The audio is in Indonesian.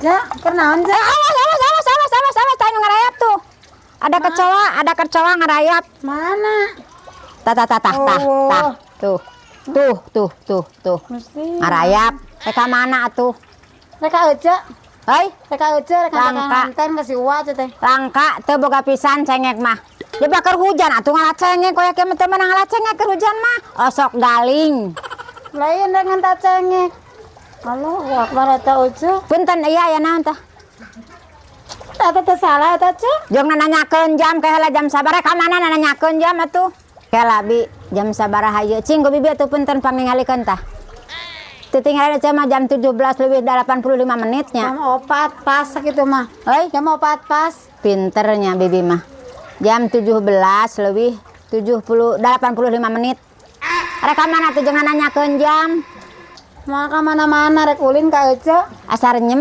Ya, kenaon ja? Awas, tanya ngerayap tuh. Ada kecoa ngerayap. Mana? Tuh. Mesti. Ngerayap. Reka mana atuh? Reka euceuk. Hei, Reka Langka. nganten ka siwa teh. langka teu boga pisan cengek mah. Coba keur hujan atuh ngalacengek koyak kieu teh meunang ngalacengek keur hujan mah. Osok galing. Lain dengan tak cengek. Allahu Akbar eta euceuk. Punten iya naon tah? Eta teh salah eta cek. Jeung nanyakeun jam kaheula jam sabaraha ka mana nanyakeun jam atuh. Kaheula bi jam sabaraha ieu cing go bibi atuh punten pangingalikeun tah. Teu tinggal aja mah jam 17 lebih 85 menitnya. Jam 4 pas sakitu mah. Hei, Jam 4 pas. pinternya bibi mah. Jam 17 lebih 85 menit. Reka mana tuh jangan nanyakeun jam. Maka mana-mana rek ulin ka euceuk. Asar nyem